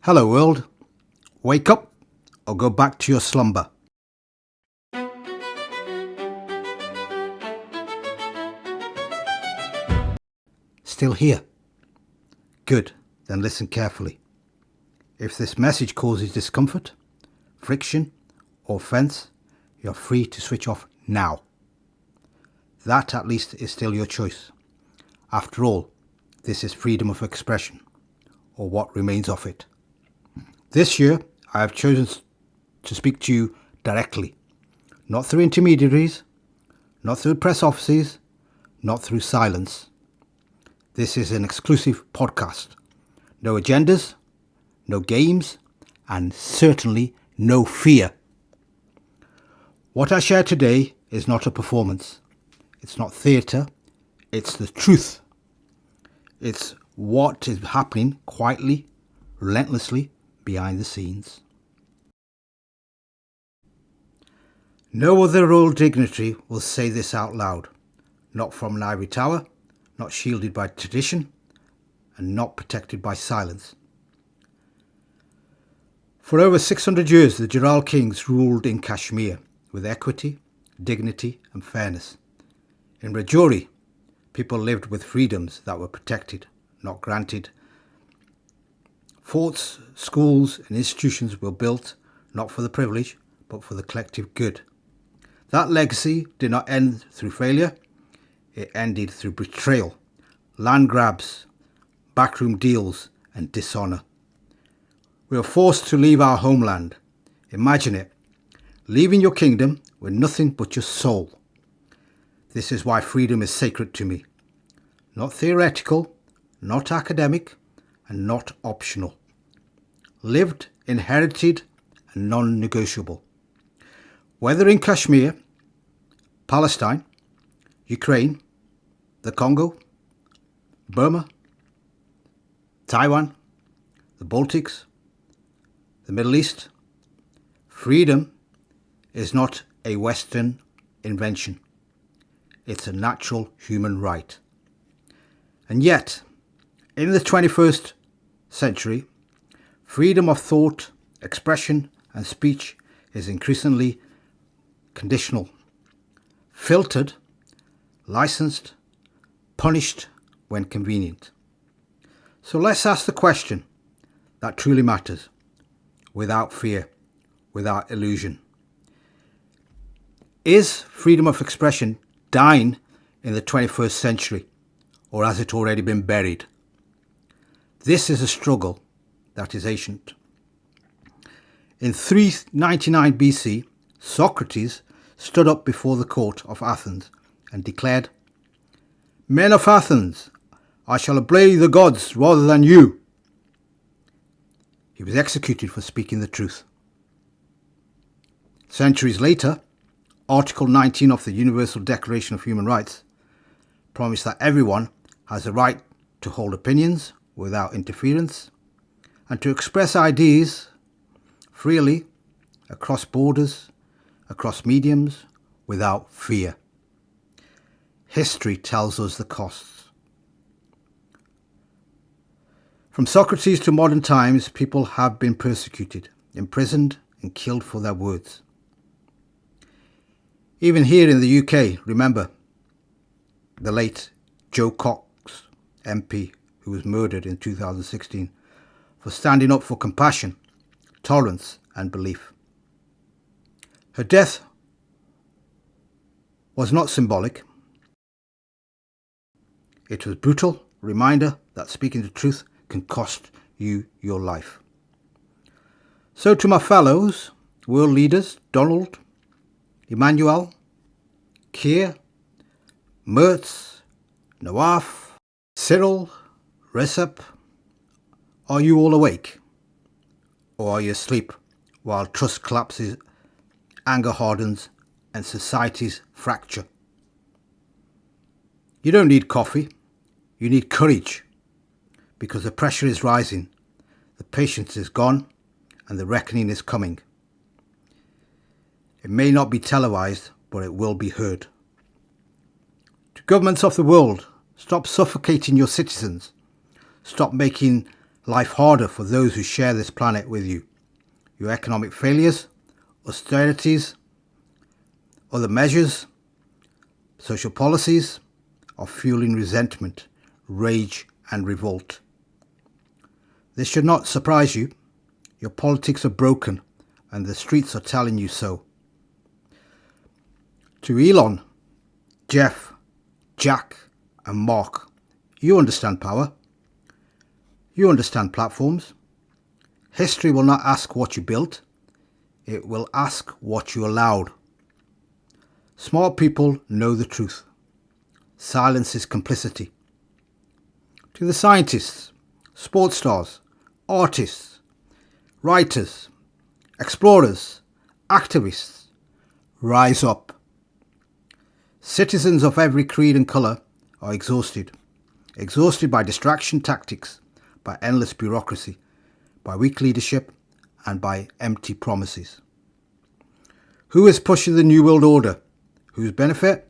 Hello world, wake up or go back to your slumber. Still here? Good, then listen carefully. If this message causes discomfort, friction or offence, you're free to switch off now. That at least is still your choice. After all, this is freedom of expression, or what remains of it. This year, I have chosen to speak to you directly, not through intermediaries, not through press offices, not through silence. This is an exclusive podcast. No agendas, no games, and certainly no fear. What I share today is not a performance. It's not theatre. It's the truth. It's what is happening quietly, relentlessly, behind the scenes. No other royal dignitary will say this out loud, not from an ivory tower, not shielded by tradition, and not protected by silence. For over 600 years, the Jarral kings ruled in Kashmir with equity, dignity, and fairness. In Rajput, people lived with freedoms that were protected, not granted. Forts, schools, and institutions were built not for the privilege, but for the collective good. That legacy did not end through failure. It ended through betrayal, land grabs, backroom deals, and dishonour. We were forced to leave our homeland. Imagine it, leaving your kingdom with nothing but your soul. This is why freedom is sacred to me. Not theoretical, not academic, and not optional. Lived, inherited, and non-negotiable. Whether in Kashmir, Palestine, Ukraine, the Congo, Burma, Taiwan, the Baltics, the Middle East, freedom is not a Western invention. It's a natural human right. And yet, in the 21st century, freedom of thought, expression, and speech is increasingly conditional, filtered, licensed, punished when convenient. So let's ask the question that truly matters, without fear, without illusion. Is freedom of expression dying in the 21st century, or has it already been buried? This is a struggle that is ancient. In 399 BC, Socrates stood up before the court of Athens and declared, "Men of Athens, I shall obey the gods rather than you." He was executed for speaking the truth. Centuries later, Article 19 of the Universal Declaration of Human Rights promised that everyone has a right to hold opinions without interference and to express ideas freely across borders, across mediums, without fear. History tells us the costs. From Socrates to modern times, people have been persecuted, imprisoned, and killed for their words. Even here in the UK, remember the late Jo Cox MP, who was murdered in 2016 for standing up for compassion, tolerance, and belief. Her death was not symbolic. It was a brutal reminder that speaking the truth can cost you your life. So to my fellows, world leaders, Donald, Emmanuel, Keir, Merz, Nawaf, Cyril, Recep, are you all awake? Or are you asleep while trust collapses, anger hardens, and societies fracture? You don't need coffee, you need courage, because the pressure is rising, the patience is gone, and the reckoning is coming. It may not be televised, but it will be heard. To governments of the world, stop suffocating your citizens. Stop making life harder for those who share this planet with you. Your economic failures, austerities, other measures, social policies are fueling resentment, rage and revolt. This should not surprise you. Your politics are broken and the streets are telling you so. To Elon, Jeff, Jack and Mark, you understand power. You understand platforms. History will not ask what you built. It will ask what you allowed. Smart people know the truth. Silence is complicity. To the scientists, sports stars, artists, writers, explorers, activists, rise up. Citizens of every creed and colour are exhausted by distraction tactics, by endless bureaucracy, by weak leadership and by empty promises. Who is pushing the New World Order? Whose benefit?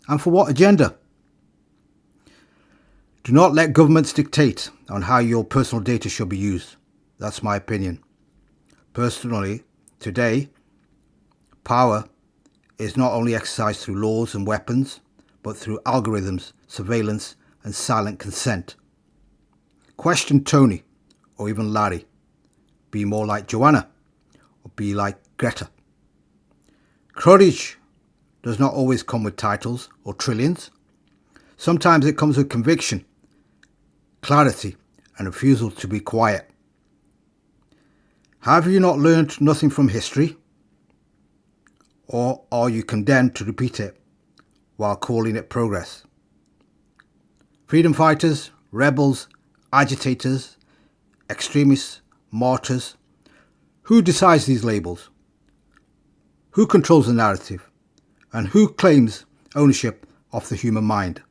And for what agenda? Do not let governments dictate on how your personal data should be used. That's my opinion. Personally, today, power is not only exercised through laws and weapons, but through algorithms, surveillance and silent consent. Question Tony or even Larry. Be more like Joanna or be like Greta. Courage does not always come with titles or trillions. Sometimes it comes with conviction, clarity and refusal to be quiet. Have you not learned nothing from history? Or are you condemned to repeat it while calling it progress? Freedom fighters, rebels, agitators, extremists, martyrs. Who decides these labels? Who controls the narrative? And who claims ownership of the human mind?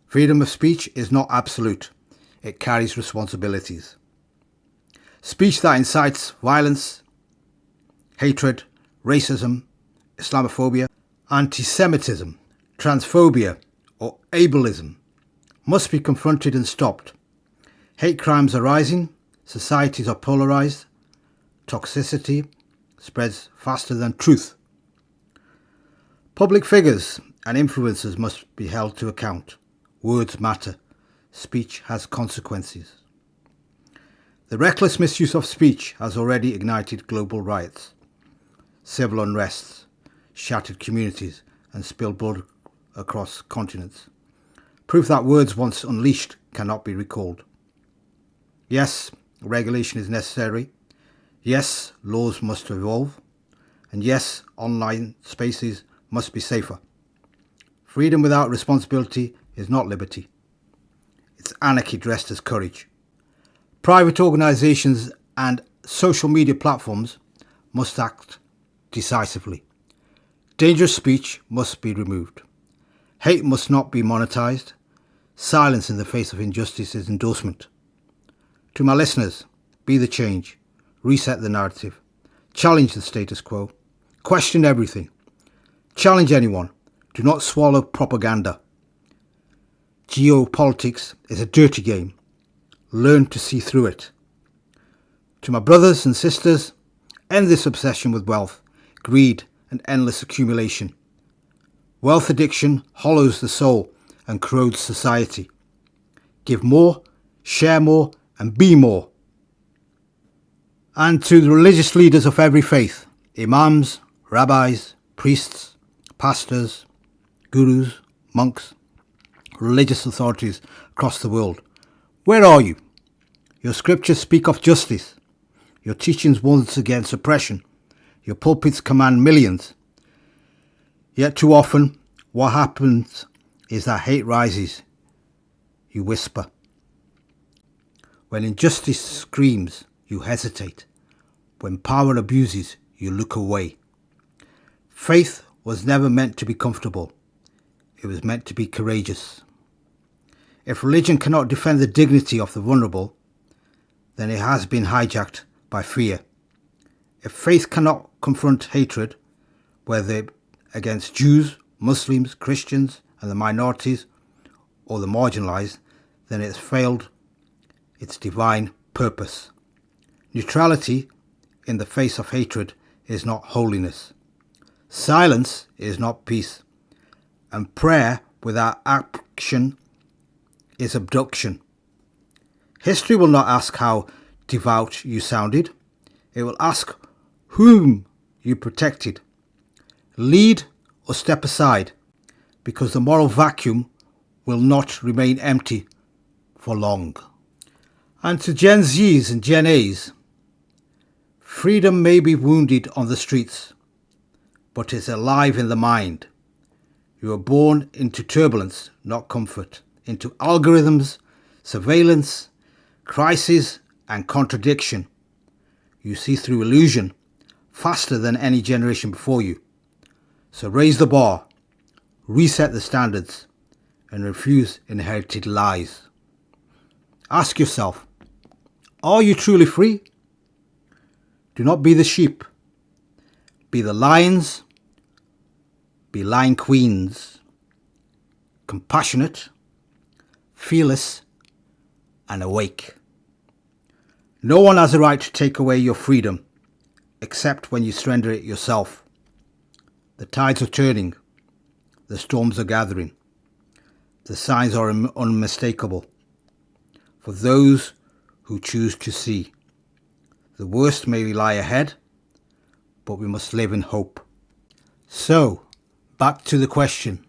Freedom of speech is not absolute. It carries responsibilities. Speech that incites violence, hatred, racism, Islamophobia, anti-Semitism, transphobia or ableism must be confronted and stopped. Hate crimes are rising, societies are polarized, toxicity spreads faster than truth. Public figures and influencers must be held to account. Words matter. Speech has consequences. The reckless misuse of speech has already ignited global riots, civil unrests, shattered communities and spilled blood across continents. Proof that words once unleashed cannot be recalled. Yes, regulation is necessary. Yes, laws must evolve. And yes, online spaces must be safer. Freedom without responsibility is not liberty. It's anarchy dressed as courage. Private organisations and social media platforms must act decisively. Dangerous speech must be removed. Hate must not be monetised. Silence in the face of injustice is endorsement. To my listeners, be the change. Reset the narrative. Challenge the status quo. Question everything. Challenge anyone. Do not swallow propaganda. Geopolitics is a dirty game. Learn to see through it. To my brothers and sisters, end this obsession with wealth, greed and endless accumulation. Wealth addiction hollows the soul and corrodes society. Give more, share more and be more. And to the religious leaders of every faith, imams, rabbis, priests, pastors, gurus, monks, religious authorities across the world, where are you? Your scriptures speak of justice. Your teachings warn against oppression. Your pulpits command millions. Yet too often, what happens is that hate rises. You whisper. When injustice screams, you hesitate. When power abuses, you look away. Faith was never meant to be comfortable. It was meant to be courageous. If religion cannot defend the dignity of the vulnerable, then it has been hijacked by fear. If faith cannot confront hatred, whether against Jews, Muslims, Christians and the minorities or the marginalised, then it's failed its divine purpose. Neutrality in the face of hatred is not holiness. Silence is not peace. And prayer without action is abduction. History will not ask how devout you sounded. It will ask whom you protected. Lead or step aside, because the moral vacuum will not remain empty for long. And to Gen Zs and Gen As, freedom may be wounded on the streets, but is alive in the mind. You are born into turbulence, not comfort, into algorithms, surveillance, crisis, and contradiction. You see through illusion faster than any generation before you. So raise the bar, reset the standards, and refuse inherited lies. Ask yourself, are you truly free? Do not be the sheep. Be the lions. Be lion queens. Compassionate, fearless, and awake. No one has a right to take away your freedom, except when you surrender it yourself. The tides are turning. The storms are gathering. The signs are unmistakable for those who choose to see. The worst may lie ahead, but we must live in hope. So, back to the question.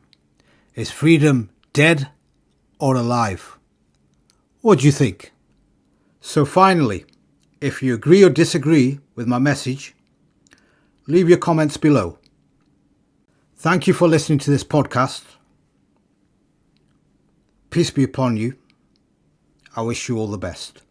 Is freedom dead or alive? What do you think? So finally, if you agree or disagree with my message, leave your comments below. Thank you for listening to this podcast. Peace be upon you. I wish you all the best.